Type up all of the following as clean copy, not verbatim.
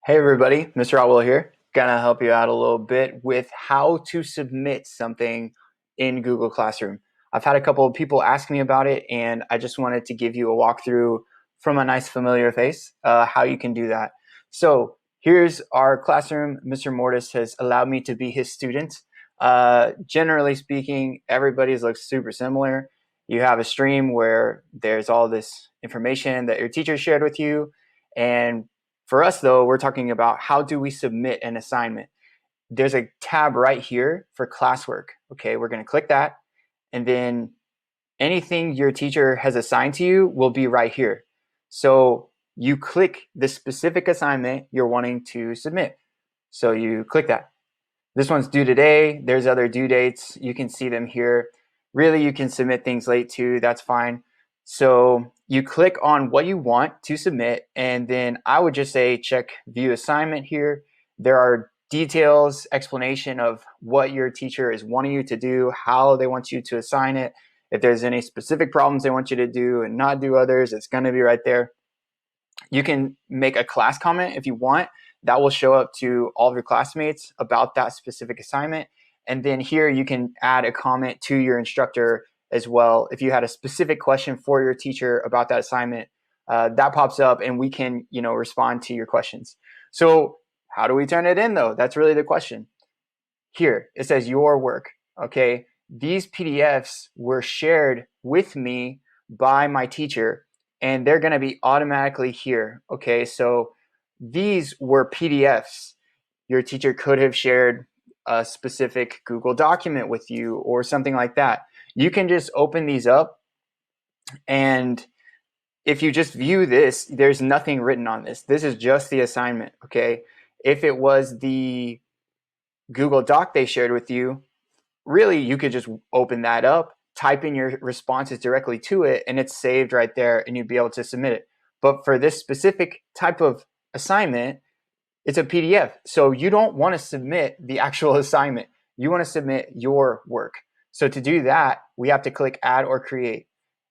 Hey everybody, Mr. Otwell here. Gonna help you out a little bit with how to submit something in Google Classroom. I've had a couple of people ask me about it, and I just wanted to give you a walkthrough from a nice familiar face, how you can do that. So here's our classroom. Mr. Mortis has allowed me to be his student. Generally speaking, everybody's looks super similar. You have a stream where there's all this information that your teacher shared with you, and for us, though, we're talking about how do we submit an assignment. There's a tab right here for classwork. Okay, we're going to click that, and then anything your teacher has assigned to you will be right here. So you click the specific assignment you're wanting to submit. So you click that. This one's due today. There's other due dates. You can see them here. Really, you can submit things late too. That's fine. So you click on what you want to submit, and then I would just say check view assignment here. There are details, explanation of what your teacher is wanting you to do, how they want you to assign it. If there's any specific problems they want you to do and not do others, it's going to be right there. You can make a class comment if you want. That will show up to all of your classmates about that specific assignment. And then here you can add a comment to your instructor as well. If you had a specific question for your teacher about that assignment, that pops up and we can, respond to your questions. So how do we turn it in though? That's really the question. Here, it says your work, okay? These PDFs were shared with me by my teacher, and they're gonna be automatically here, okay? So these were PDFs. Your teacher could have shared a specific Google document with you or something like that. You can just open these up, and if you just view this, there's nothing written on this. This is just the assignment, okay? If it was the Google Doc they shared with you, really you could just open that up, type in your responses directly to it, and it's saved right there and you'd be able to submit it. But for this specific type of assignment, it's a PDF. So you don't want to submit the actual assignment. You want to submit your work. So to do that, we have to click add or create.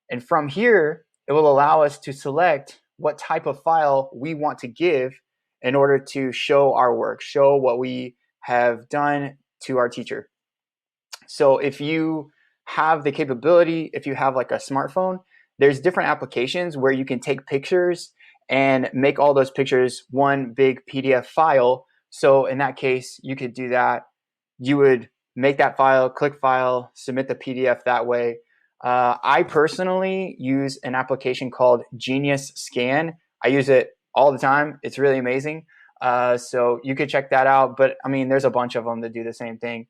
And from here, it will allow us to select what type of file we want to give in order to show our work, show what we have done to our teacher. So if you have the capability, if you have like a smartphone, there's different applications where you can take pictures and make all those pictures one big PDF file. So in that case, you could do that. You would make that file, click file, submit the PDF that way. I personally use an application called Genius Scan. I use it all the time. It's really amazing. So you could check that out. But I mean, there's a bunch of them that do the same thing.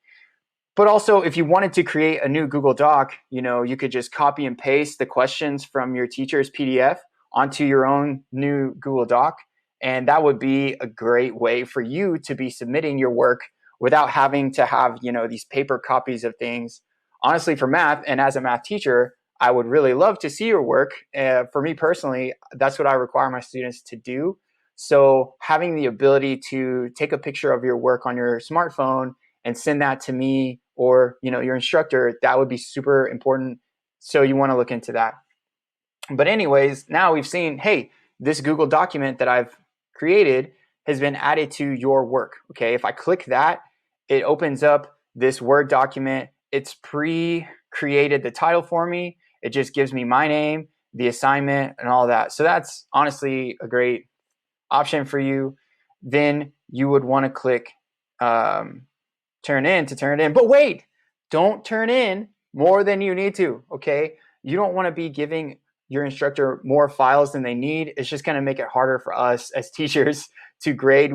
But also, if you wanted to create a new Google Doc, you could just copy and paste the questions from your teacher's PDF onto your own new Google Doc. And that would be a great way for you to be submitting your work without having to have, these paper copies of things. Honestly, for math, and as a math teacher, I would really love to see your work. For me personally, that's what I require my students to do. So having the ability to take a picture of your work on your smartphone and send that to me or your instructor, that would be super important. So you want to look into that. But anyways, now we've seen, hey, this Google document that I've created has been added to your work. Okay, if I click that, it opens up this Word document. It's pre-created the title for me. It just gives me my name, the assignment, and all that. So that's honestly a great option for you. Then you would want to click turn in to turn it in. But wait, don't turn in more than you need to, okay? You don't want to be giving your instructor more files than they need. It's just going to make it harder for us as teachers to grade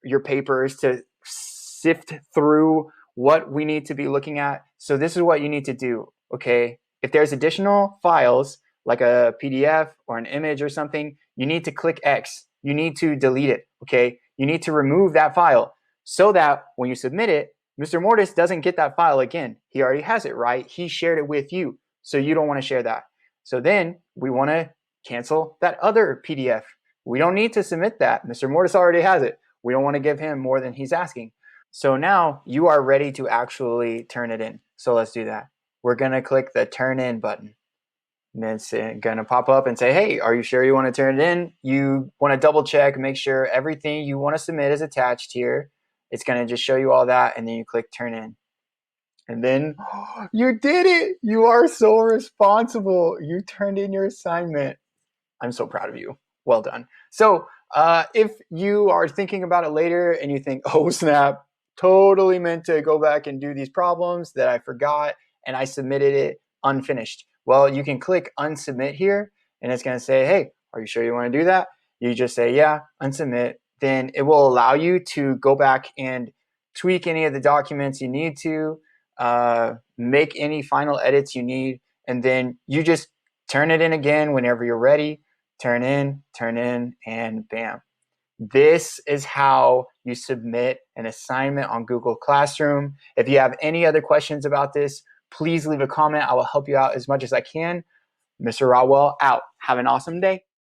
your papers, to sift through what we need to be looking at. So this is what you need to do, okay? If there's additional files, like a PDF or an image or something, you need to click X. You need to delete it, okay? You need to remove that file so that when you submit it, Mr. Mortis doesn't get that file again. He already has it, right? He shared it with you, so you don't want to share that. So then we want to cancel that other PDF. We don't need to submit that. Mr. Mortis already has it. We don't want to give him more than he's asking. So now you are ready to actually turn it in. So let's do that. We're going to click the turn in button. And then it's going to pop up and say, hey, are you sure you want to turn it in? You want to double check, make sure everything you want to submit is attached here. It's going to just show you all that, and then you click turn in. And then you did it. You are so responsible. You turned in your assignment. I'm so proud of you. Well done. So if you are thinking about it later and you think, oh snap, totally meant to go back and do these problems that I forgot and I submitted it unfinished. Well, you can click unsubmit here and it's going to say, hey, are you sure you want to do that? You just say, yeah, unsubmit. Then it will allow you to go back and tweak any of the documents you need to, make any final edits you need, and then you just turn it in again whenever you're ready. Turn in, and bam. This is how you submit an assignment on Google Classroom. If you have any other questions about this, please leave a comment. I will help you out as much as I can. Mr. Rodwell out. Have an awesome day.